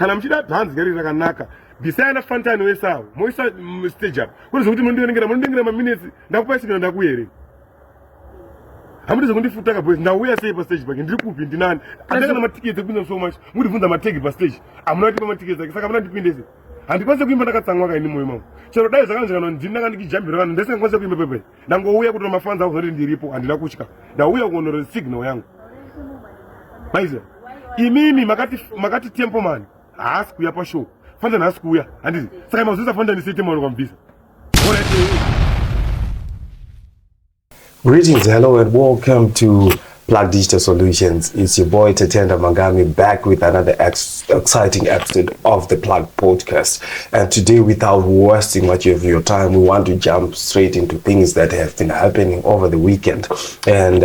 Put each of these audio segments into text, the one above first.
kana mchida dance gari rakanaka bisana Fantan wesawo moisa stage up kuzo kuti munondengera ma minutes ndakupa signal ndakuyere amudi kundifuta ka boys ndauya sei pa stage pake ndiri kupi ndinani andakana matiketi kupinda so much muri vunza mategi pa stage amunati pa matiketi saka muna ndipindese handikwanise kuimba ndakatsamwa kaini moyo mangu chero dai zvakanzvikana ndinaka ndikijambira kana ndisingakwanise kuimba pepe ndangouya kuti mafanza akuzoti ndiripo handina kutya ndauya kuonora signal yangu maize imimi makati tempo man haasi kuuya pashow Fantan haasi kuuya handiti saka mazvisa Fantan site mari kwambisa. Greetings, hello and welcome to Plug Digital Solutions. It's your boy Tatenda Mangami back with another exciting episode of the Plug podcast. And today, without wasting much of your time, we want to jump straight into things that have been happening over the weekend. And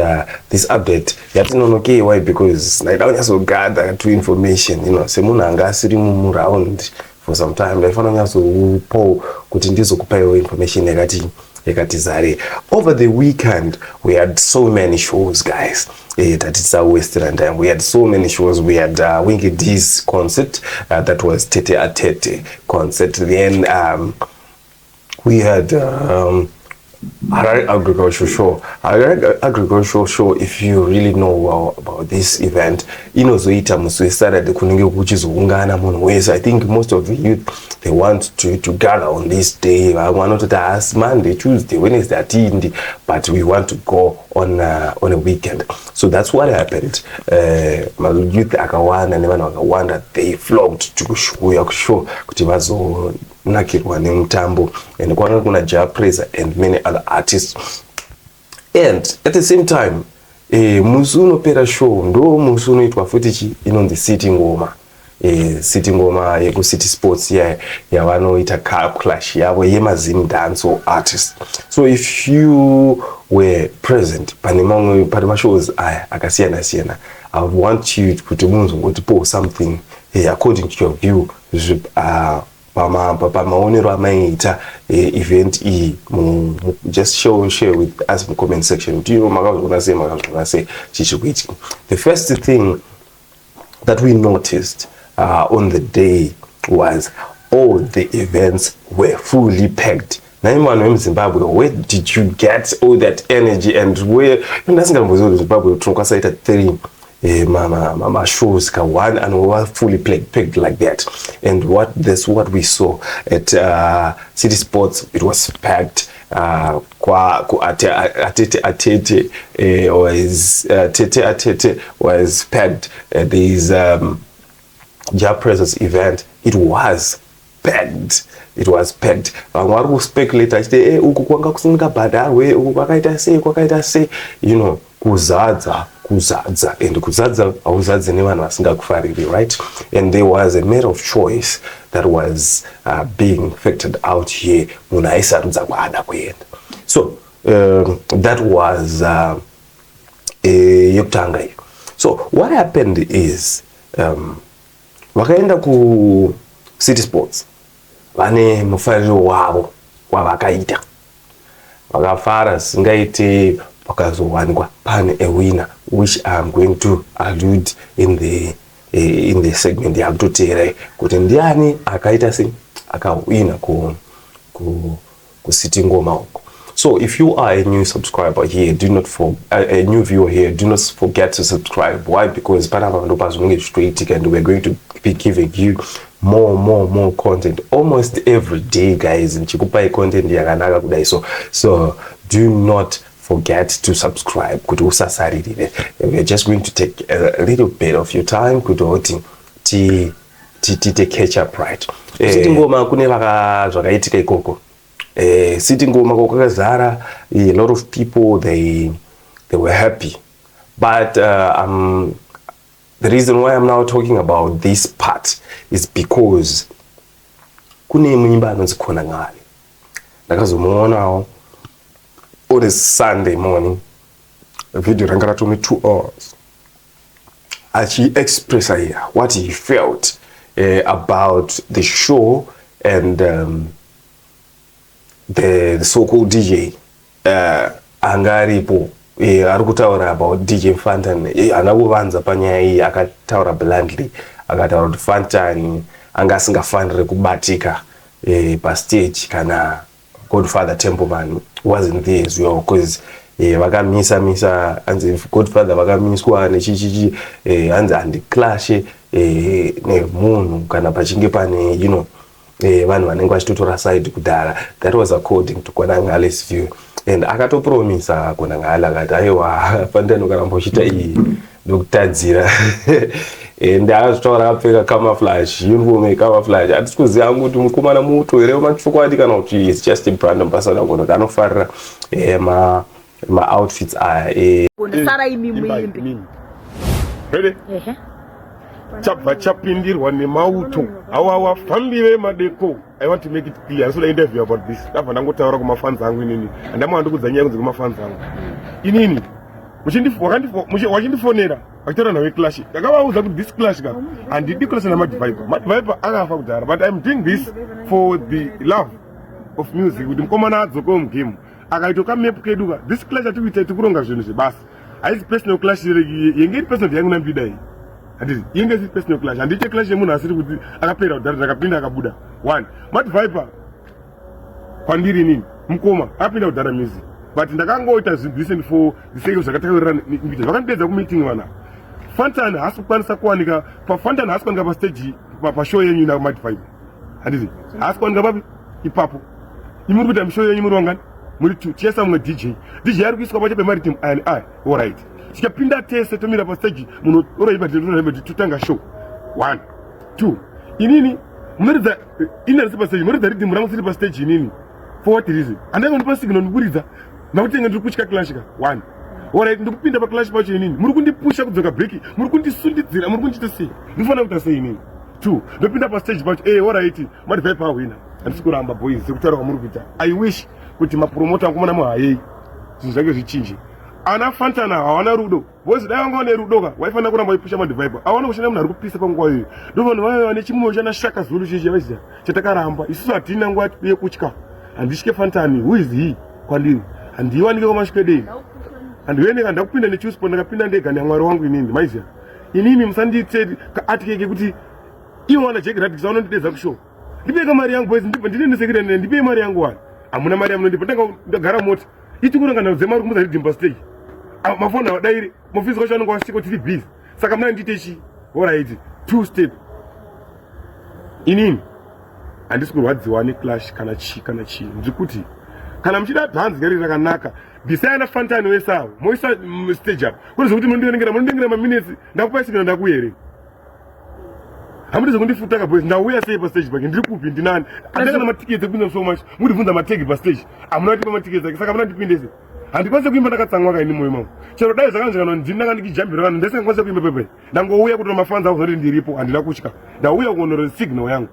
this update, okay, why? Because I don't also gather to information, semunanga siri around for some time. I found out so Paul kutindizo kupewa information over the weekend, we had so many shows, guys. That is our Western time. We had so many shows. We had Winky D's concert, that was Tete a Tete concert. Then we had agricultural show. Agricultural show, if you really know well about this event, started I think most of the youth, they want to gather on this day. I want to ask Monday, Tuesday, Wednesday, but we want to go on a weekend. So that's what happened. My youth Akawana, they flocked to show nakirwa nemtambo and kuna Ja Praiser and many other artists. And at the same time, musuno pera show ndo musuno itwa footage in the city ngoma. City ngoma yeku City Sports ya wanoita Clush yabo yema Zimdancehall artists. So if you were present panima shows akasiyana, I would want you to put post something according to your view. Maonero amaita event just share with us in the comment section. Do you know what say? The first thing that we noticed on the day was all the events were fully packed. Now in Zimbabwe, where did you get all that energy and where Zimbabwe mama shows one and we were fully pegged like that. And that's what we saw at City Sports. It was packed. Tete was packed. These Ja Praiser's event, it was packed. It was packed. What we speculate kuzadza and kuzadza awuzadze nevanu vasingakufariri, right? And there was a matter of choice that was being factored out here. So that was Yokutanga. So what happened is wakaenda ku City Sports vane mufariro wavo wavakaita vakafara singaite pakazowanikwa pane a winner, which I'm going to allude in the segment yakutoteera kuti ndiani akaita sei akawina ku City Ngoma uko. So if you are a new subscriber here, a new viewer here, do not forget to subscribe. Why? Because straight and we're going to be giving you more content almost every day, guys. And content so do not forget to subscribe. We're just going to take a little bit of your time to catch up, right? Sitting Ngoma, a lot of people they were happy, but the reason why I'm now talking about this part is because kune munyimba anonzi Knonangale ndakazomuonawo on a Sunday morning, a video ranga to me 2 hours. He expressed what he felt about the show and the so-called DJ angaripo arikutaura about DJ Fantan anakuvanza panyaya iyi akataura bluntly akataura kuti Fantan anga asingafanire kubatika pastage kana Godfather Templeman wasn't there as well because vakamisa anzi Godfather vakamiswa nechichichi anzi and Clush nemunhu kana pachinge pane vanhu vanenge vachitotora side kudhara. That was according to Knonangale's view, and akatopromisa Knonangale akati aiwa Fantan ukaramba uchita iyi ndokutadzira and akazvitaura akapfeka camouflage uniform camouflage. Hatisi kuziva kuti mukomana muto here machokwadi kana kuti it's just a brand ambassador kuti anofarira ma outfits aya sara imimimbi ready chapva chapindirwa nemauto awawa fambiwe madeko. I want to make it clear so the interview about this ndabva ndangotaura kumafans angu inini andamwa ndikudzanyaya kunze kumafans angu inini wachindifonera achitaura nawe Clush ndakavaudza kuti this Clush ka handidi Clush naMadviper akafa kudhara, but I'm doing this for the love of music kuti mukomana adzoke mugame akaitoka map keduka. This Clush atikuita tikuronga zvinhu zvebasa haisi personal Clush yenge iri personal yangu nambida iyi handiti yenge iri personal Clush handite Clush yemunhu asiri kuti akapera kudhara ndakapinda akabuda. One Madviper kwandiri nini mukoma akapinda kudhara music, but ndakangoita zvinhu for the sake of zvakatakaurira invita vakandidedza kumeeting vana. Fantan haasi kukwanisa kuwanika Fantan haasi kuwanika pastage pashow yenyu naMadviper handiti haasi kuwanika papi ipapo. Imuri kuita show yenyu muri wangani muri two chesa mumwe DJ ari kuiswa pacho pemaritim and all right tikapinda tese tomira pastage munhu oraipa tutanga show 1 2 inini munoridza inarisi pastage munoridza rhythm rangu siri pastage inini for what reason andanga ndipa signal ndikuridza ndakutenga ndiri kutyika Clush ka 1 alright ndikupinda pa Clush pacho inini muri kundipusha kudzoka break muri kundisundidzira muri kundiita sei ndifana kuita sei inini 2 ndopinda pa stage pacho alright Madviper awina handisi kuramba boys sekutaura kwamuri kuita. I wish kuti mapromota angu mona muhayei zvinhu zvake zvichinje. Ana Fantan hawana rudo boys dai vanga vane rudo ka waifanira kuramba waipusha Madviper awana kushanda munhu ari kupisa panguva iyoyo ndo vanhu vaiva vane chimwe chana Shaka Zulu chichi yavaziva chatakaramba isusu hatina nguva yekutya handisvike Fantan who is he kwandiri handiwanike kwamasvikedei handiweneka ndakupinda nechiusipo ndakapinda ndega neamwari wangu inini maiziva inini musandiite atikeke kuti iwo wana jagratics vanondidedza kushow ndipeka mari yangu boys ndinendesekire ndipei mari yangu wani hamuna mari yamunondipa ndagara mota itikurangana dzemari kumuzaridzimba stage mafoni awadairi mufisi kwacho anenge wasvika tiri busy saka muna ndite chi alright 2 step inini handisi kurwadziwa neClush kana chi ndikuti kana muchida bhanzi gari rakanaka bhisai na Fantan wesawo moisa stage up kuti munondinengera maminutes ndakupai signal ndakuhere hamudi kundifutaka boys ndauya sei pa stage pake ndiri kupi ndinani andanga na matiketi ekupinda so much muri bvunza mategi pa stage amuna tipa matiketi ake saka muna ndipindese handikwanise kuimba ndakatsamwaka ini moyo mangu chero dai zvakanzvikana ndinanga ndikijambira vanhu ndisingakwanise kuimba pepe ndangouya kuti mafans avo zoti ndiripo handina kutya ndauya kuonera signal yangu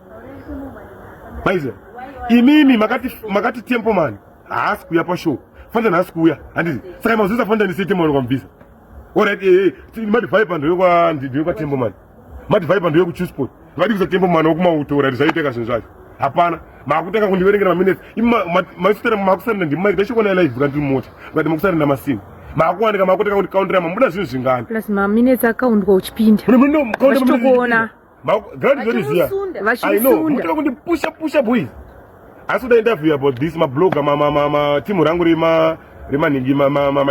maiziva imimi makati Templeman haasi kuuya pashow Fantan haasi kuuya handiti saka mazuisa Fantan sei Templeman kwamubvisa alright Madviper ndoyokwa Templeman Madviper ndoyo kuChusport ngadi kuza Templeman wokumauto alright zvaiteka zvinhu zvacho hapana makutanga kundiverengera maminutes maisitera makusarira ndimike ndachikona live kandi mota ngati makusarira namasini makuwanika makutanga kuti countera mamuda zvinhu zvingani plus maminutes akaundwa uchipinda vachitokuona grandi zoriziya I know mutaka kundipusha boys asi kuda interview about this mablogger timu rangu remaningi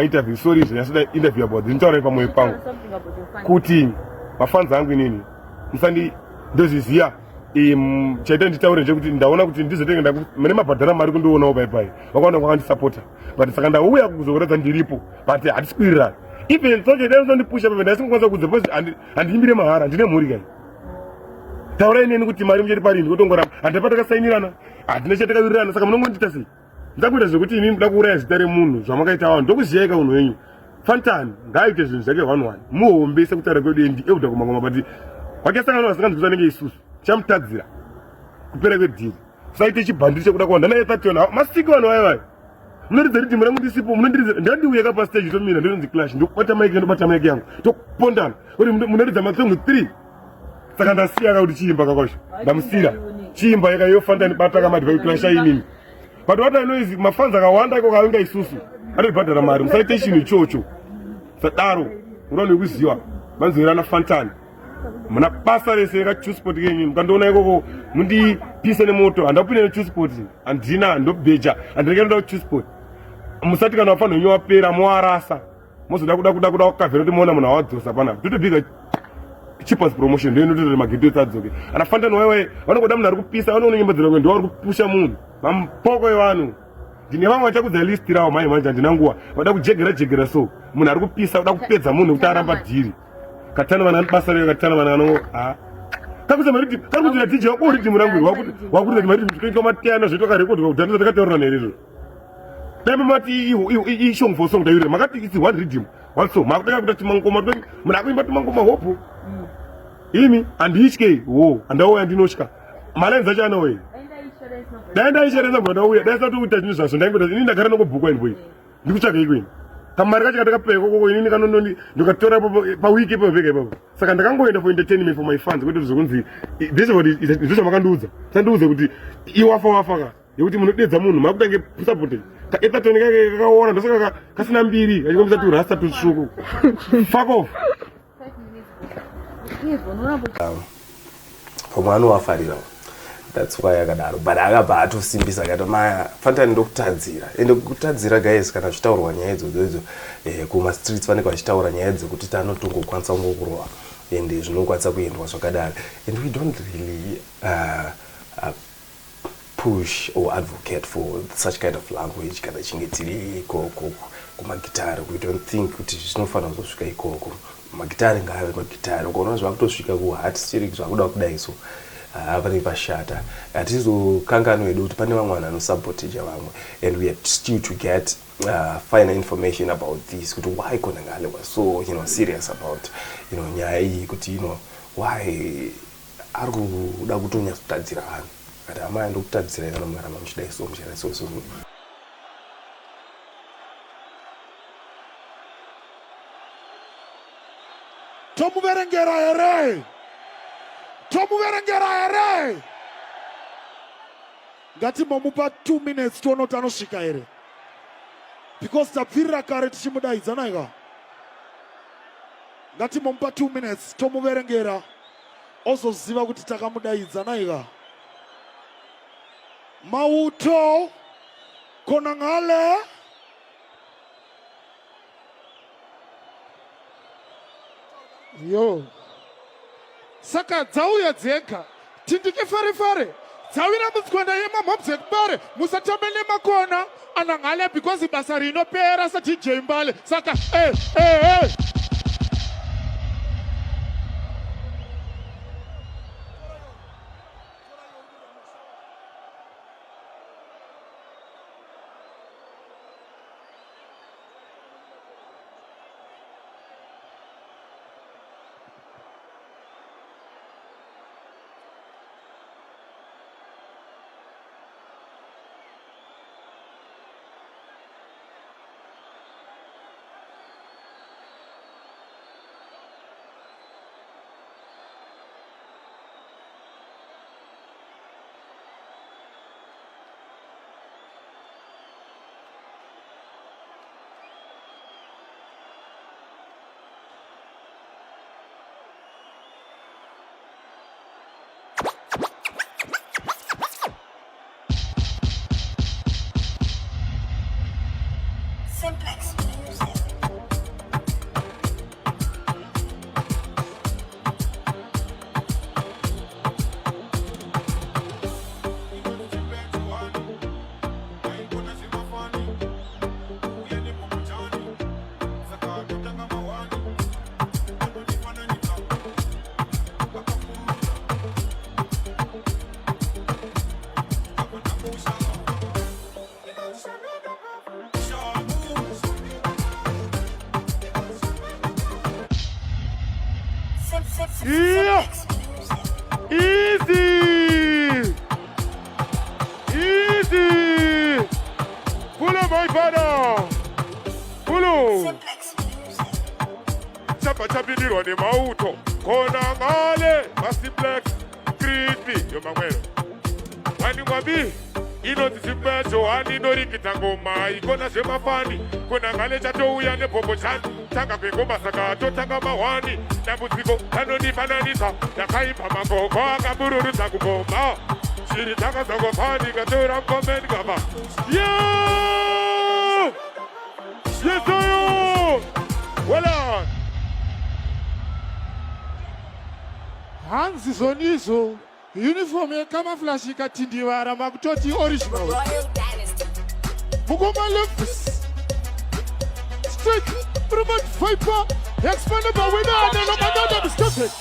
interview sorry zvinoda interview about this ntaura pamwe pangu kuti mafans angu inini musandi ndozviziya chaita nditaure nje kuti ndaona kuti ndizotenga mene mabhadhara mari kundoonawo paipai vakaona kwakandisapota but saka ndauya kuzokuratidza ndiripo but hatisi kuwirirana even socho ndaisondipusha pepe ndaisingakwanisa kudza bcause handiimbire mahara ndine mhuri kai taurai neni kuti mari mucheti parini kutongoramba handapa takasainirana hatina chatakawirirana saka munongondiita sei ndakuita zvekuti inini ndoda kuuraya zita remunhu zvamakaita vanhu ndokuziyai kaunhu wenyu. Fantan ngaaite zvinhu zvake 1-1 muhombese kutaura kwedu endi euda kumangoma but wakasangana vasinganzwisa nenge isusu chamutadzira kupera kwedhiri saite chibhandiri chekuda kuwanda naye 31 masiki vanhu vaivai munoridza ridhimu rangu ndisipo munondiridza ndandiuyeka pastage tomira ndinonzi Clush ndokubata maiki ndobata maiki yangu tokupondana kuti munoridza masongo 3 saka ndasiya kuti chiimba kakwacho ndamusira chiimba yakayo Fantan bata kaMadviper Clush ainini but what I know is mafans akawanda iko kawenga isusu aribhadhara mari musaite chinhu ichocho sadaro urone kuziva manzwira na Fantan muna basa rese rakachusport kenyu mukandoona ikoko mundipise nemoto handapinde nechusport handina ndobheja handinekaenda kuchusport musati kana wafanira unyo wapera moarasa mozoda kuda kukavhera kuti moona munhu awadzosa panapa totobhiga cheapest promotion ndio inototori magedhoti adzoke ana Fantan wewe vanongoda munhu ari kupisa vanoona nyimbo dzirokwe ndo vari kupusha munhu mampoko evanhu ndine vamwe vachakudza list rawo mai manje handina nguva vada kujegera so munhu ari kupisa uda kupedza munhu kuti aramba dhiri katana vana basa reo katana vana vanongo kakuza mariti kakuza DJ wako riti murangwe wakuti mariti tikaita matiyana zvitoka record kuti ndandza takataurana nerero dai mati I song for song dayure makati it's one rhythm also makutaka kuti mangoma tweni munhu akuimba mangoma hopo imi anditye wo andauya ndinotya malenzi acho anowe daenda ishereza bwana uya daisa tuita zvinhu zvazvo ndaingoda ini ndagara nokubhuku and boy ndikutsvaga ikweni kamari kacho katakapeka koko inini kanononi ndikatora pawiki ipapo vega ipapo saka ndakangoenda for entertainment for my fans kwete zvokunzi izvo zvamakandiudza sandiudze kuti iwafa ka yekuti munodedza munhu makutange Sabotage kaetatoni kake kakaona ndosaka kasina mbiri kachikombisa kuti rasta tutsvuku fuck off pamwe anowafarira that's why akadaro but akabva atosimbisa akati Fantan ndokutadzira ende kutadzira guys kana zvitaurwa nyaya idzodzo kuma streets vanenge vachitaura nyaya dzekuti tanotongokwanisa kungokurwa ende zvinokwanisa kuendwa zvakadaro and we don't really push or advocate for such kind of language kana chinge tiri ikoko kumagitari. We don't think kuti zvinofanira kuzosvika ikoko magitari ngaave magitari ukaona zvakutosvika kuhati strict zvakuda kudai so pane pashata hatizokanganwa edu kuti pane vamwe vanhu anosabotage vamwe and we are still to get final information about this kuti why Knonangale was so serious about nyaya iyi kuti why ari kuda kutonyatsotatadzira vanhu kati amai ndokutadzira kana mugara mamuchidai so muchidai so tomuverengera here ngati momupa 2 minutes tono tanosvika here because tapfirira kare tichimudaidza naika ngati momupa 2 minutes tomuverengera ozoziva kuti takamudaidza naika mauto Knonangale yo saka dzauya dzega tindike fare dzawira mutswanda yemamhobze kubare musatambele makona Knonangale because basa rinopera sa DJ Mbale saka Yeah. Easy. Follow my father. Follow. Chapa chapidirwa ni mauto. Knonangale. Masiplex. Creepy. Yo mangwero. Wani wabi. inonzi chimbecho hani inorikita ngoma ikona zvemafani Knonangale chatouya nepombo chani tanga kwengoma saka totanga mahwani dambudziko ranonifananisa yakaimba magogo akabururudza kugoma shiri takazangofani katora mkomeni kama yo yesoyo wela hanzi zonizo uniform yecamouflage ikatindivara makutoti original mugoma lefus straight Robert Viper expanded by winner and then Ramadan started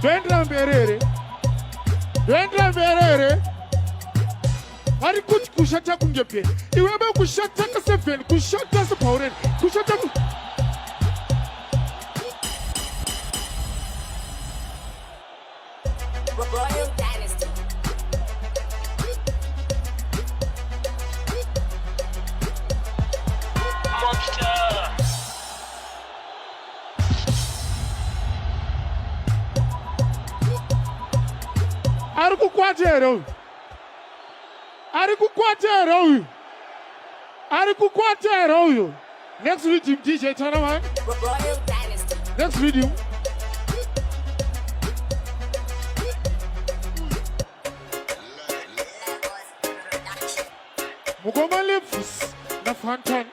Vendra Mberere ari kuti kushata kungepe iwebe kushata ka 7 kushata sa power kushata Royal Dynasty. Ari kukwatera uyu. Next rhythm DJ turn around. Royal Dynasty. Next rhythm. Mugoma Lefus na Fantan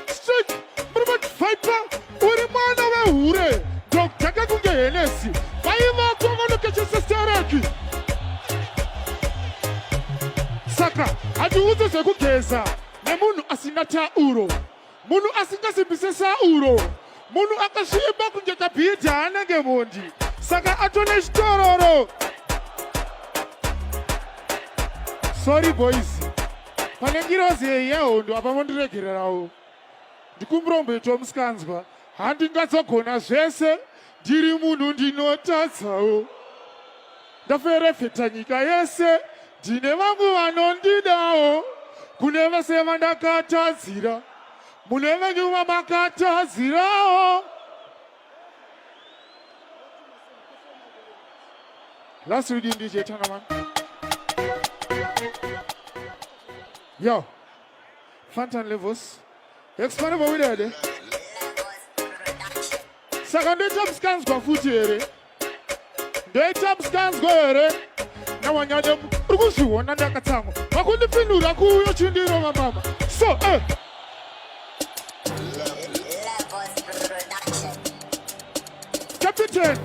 straight Robert Viper uri mwana wehure ndokutanga kunge henesi vaiva kongonokechesestareki saka hatiudze zvekugeza nemunhu asina tauro munhu asingasimbise sauro munhu akasviba kunge kabhidha anenge mondi saka atone chitororo sorry boys pane ngirozi yehondo apa mondiregererawo ndikumurombeto musikanzwa handingadzogona zvese ndiri munhu ndinotadzawo ndaferefeta nyika yese ndine vangu vanondidawo kune vese vandakatadzira mune venyu vamakatadzirawo last reading DJ Tanaman. Yo, Fantan levels. Expand over there. Second top scans go foot here. The top scans go here. Now when you're them, Rugusu, one and a katango. I couldn't feel like who you're chinding over mama. So, Captain,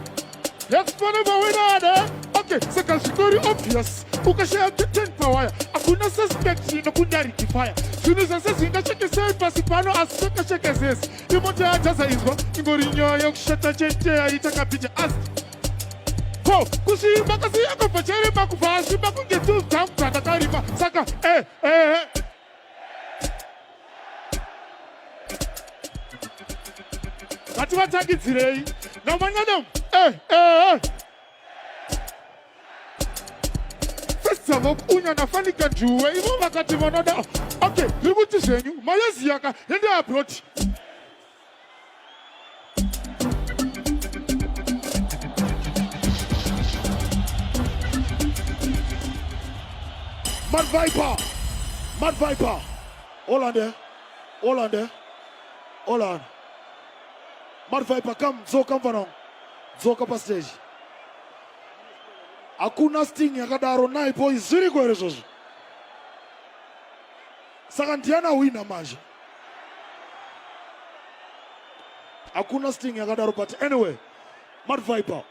expand over there. Okay, second story obvious. Ukashare 10 power. Akuna suspect no kundari kifaya. Sunu sasa singa cheke sai pasipano asaka cheke zes. Imoja ajaza izwa. Ingorinyo yokushata chete itaka picha as. Ko kushimba kasi yako pachere makufasi makungetu tamka takarima. Saka Ati wataki zirei. Na manyadam. Savok unya nafanika juwe ivo wakati wanoda. Okay, libuti senyu mayezi yaka yende approach. Mad Viper. Hold on there. Hold on. Mad Viper, come, Zoka mfanong. Zoka pa stage. Hakuna sting yakadaro naye boys ziri kwerezozo. Saka ndiana wina manje. Hakuna sting yakadaro but anyway, Mad Viper.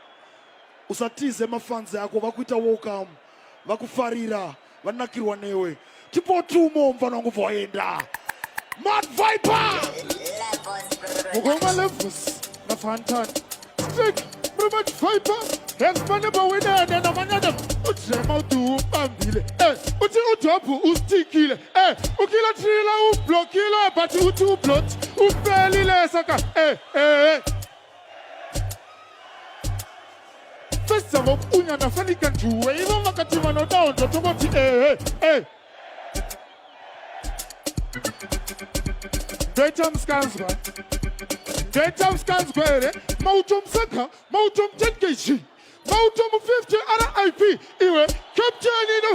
Usatize mafans yako vakuita welcome, vakufarira, vanakirwa newe. Tipo tumo mfanongo voenda. Mad Viper! Mugoma levels na Fantan. Straight Robert Viper. Expand by winner and then I'm another. Utsema utu pambile. Utopu ustikile. Ukila trila ublokile but utu blot. Upelile saka. First of all, unya na fani kanjuwe. Ivo wakati wanoda onto tomoti. Daytime scans man. Daytime scans gwere. Mautum saka. Mautum jetkeshi. mautomu 50 RIP iwe captain ino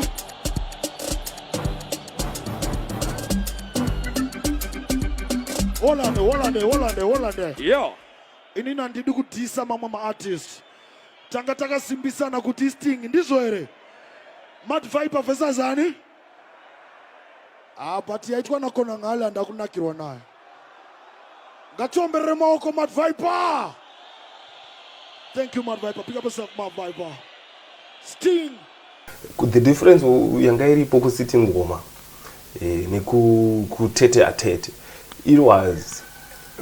Holande. Yo. Inina ndidi kudhisa mamwe ma-artist. Tanga takasimbisana kuti sting ndizvo here. Mad Viper versus ani? But yaitwa na Knonangale andakunakirwa naye. Ngatiomberere maoko Mad Viper. Thank you Mad Viper. Pick up yourself Mad Viper. Sting. The difference yanga iripo kusiti ngoma nekutete atete, it was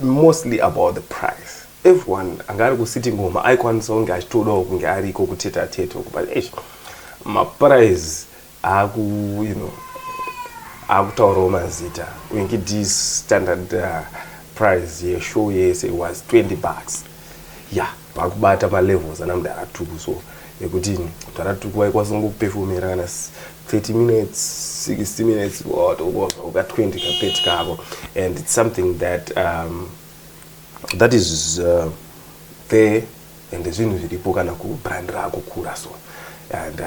mostly about the price. Everyone angari kusiti ngoma aikwanisa unge achitodawo kunge ariko kutete atete but maprice akutaurawo mazita wengi this standard price yeshow yese was $20. Yeah, pakubata malevels anamudharatuku so yekuti mudharatuku waikwasingoperformera kana 30 minutes 60 minutes uka 20 kapeti kako, and it's something that that is there and zvinhu zviripo kana kubrand rako kura so, and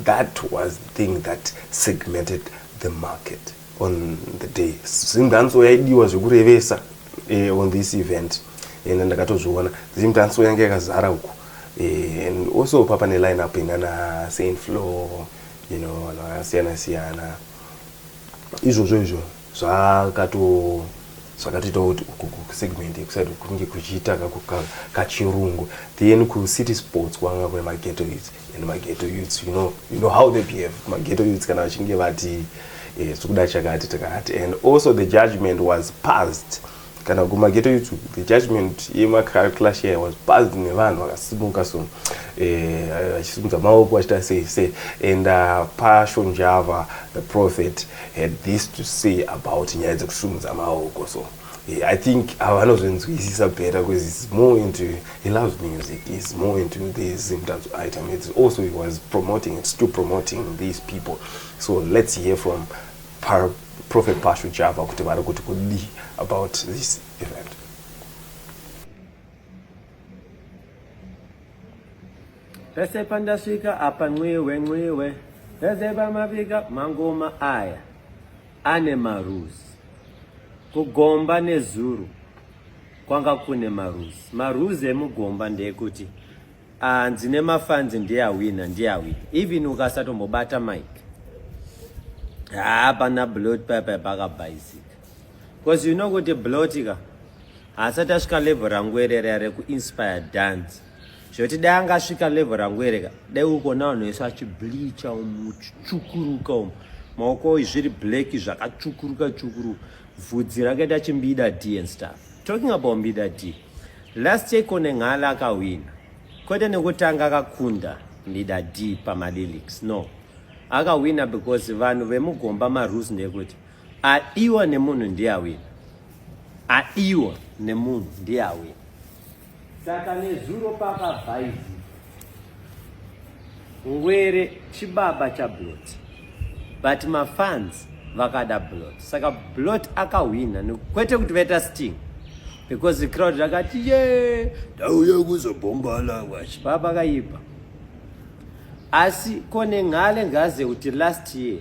that was the thing that segmented the market on the day. Zimdancehall yaidiwa zvekurevesa on this event, and ndakatozviona Zimdancehall yange yakazara uku, and also papa ne line up inana Saint Flow, you know, siyana izvozvo zvakatoita kuti segment yekusati kunge kuchiita kachirungu, then ku-city sports kwanga kune maghetto youths, and maghetto youths you know how they behave. Maghetto youths kana vachinge vati sikuda chakati takati, and also the judgment was passed kana kumaghetto youths, the judgment Clush here was passed nevanhu vakasimuka so vachisimudza maoko vachita sei, and Passion Java the prophet had this to say about nyaya dzekusimudza maoko. So I think avanozvenzwisisa better because he's more into, he loves music, he's more into this item. It's also, he was promoting, it's still promoting these people. So let's hear from Prophet Passion Java about this event. Pese pandasvika apa mwewe pese pamafika mangoma aya ane maruzi. Kugomba nezuru kwanga kune maruzi emugomba ndeyekuti ndine mafanzi ndiyawina. Even ukasatombobata mic hapana blood pepper pakabhaisika, because you know kuti blood asati asvika level rangwerera rekuinspire dance zvoti dai angasvika level rangwereka dai ukona vanhu vese achibleacha muchichukuruka maoko zviri black zvakachukuruka vhudzi rakaita chimbida D and stuff. Talking about mbida D, last year Knonangale akawina kwete nekutanga akakunda mbida D pamalyrics, no, akawina because vanhu vemugomba marules ndekuti adiwa nemunhu ndiyawina, saka nezuro pakabhaizi ngwere chibaba chablot, but mafans vakada blot, saka blot akawina kwete kuti vaita sting because the crowd rakati dauya kuzobombala wachi baba kaipa. Asi Knonangale ngaze kuti last year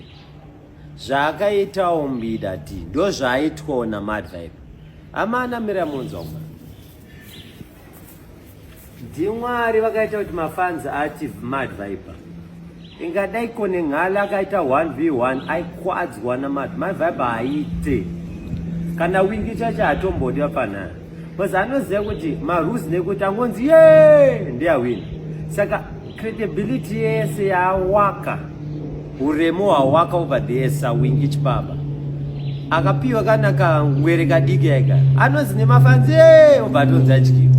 zvakaitawo mbida D ndo zvaaitwawo naMad Viper, amana mira munzwa umwe ndimwari vakaita kuti mafans ati Mad Viper. Ingadai Knonangale akaita 1v1 aikwadzwa naMad Viper aite kana wingi chacho hatombodi panaya, because anoziva kuti marules nekuti angonzi ndiyawina, saka credibility yese yawaka, uremu hwawaka over there sawingi chibaba akapiwa kana kangwere kadiki ega anozi nemafanzi obva atonzatyiwa.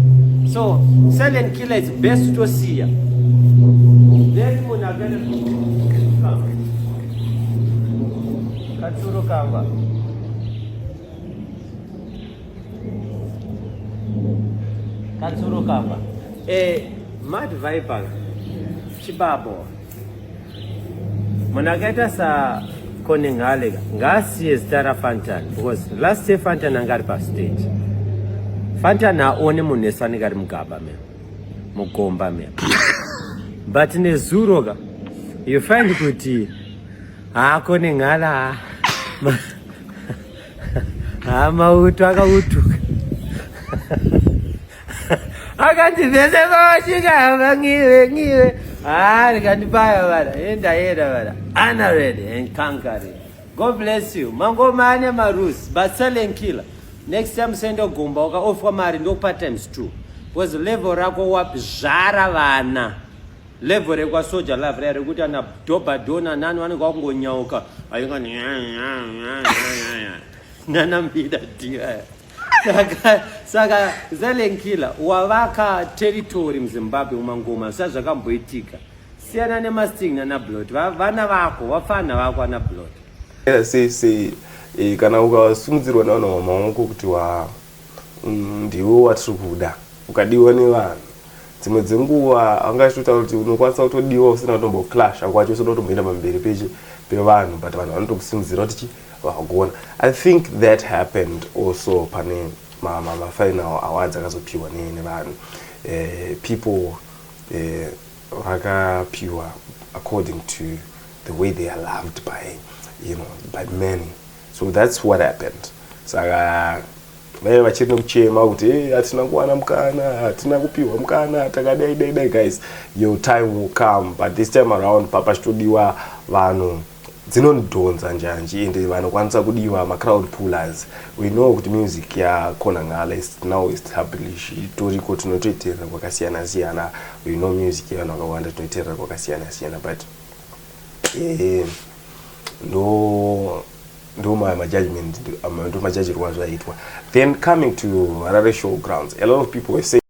So silent killer is best to see. Then munagale katsuro kamba Mad Viper chibabo munakaita sa Knonangale ngasiye zita raFantan, because last year Fantan angari pastage. Fantan aone munhu esanika ari mugaba mugomba but nezuro ka you find kuti Knonangale mauto akautuka akandivese pawachikava ngiwe ndikandibaya vada endayenda vada anared and conquering. God bless you. Mangomane marus but selling killer. Next time send a gumba offer mari ndo part times 2 because level rako wapi zara vana level rekwa soja love rare kuti ana doba dona nani wani kwa kungonyauka ayinga nana mbida dia saka zalenkila wavaka territory mZimbabwe umangoma sazvakamboitika siyana nemasting nana blood vana vako vafana vako ana blood sei kana ukasungudzirwa navanhu vamaoko kuti ndiwo watiri kuda ukadiwa nevanhu dzimwe dzenguva angachitotaura kuti unokwanisa kutodiwa usina kutomboclash akwacho usina kutomboenda pamberi pevanhu but vanhu vanotokusimudzira kuti vagona. I think that happened also pane mafinal awards akazopiwa nevanhu people vakapiwa according to the way they are loved by many. So that's what happened. Saka vaya vachiri nekuchema kuti hatina kuwana mukana, hatina kupiwa mukana, takadai guys, your time will come, but this time around papachitodiwa vanhu dzinondonza njanji ende vanokwanisa kudiwa macrowd pullers. We know kuti music yaKnonangale is now established itoriko tinotoiteerera kwakasiyana siyana. We know music yavanhu vakawanda tinoiteerera kwakasiyana siyana, but ndo majudgment ndo majudgirwa zvaitwa. Then coming to Harare showgrounds, a lot of people were saying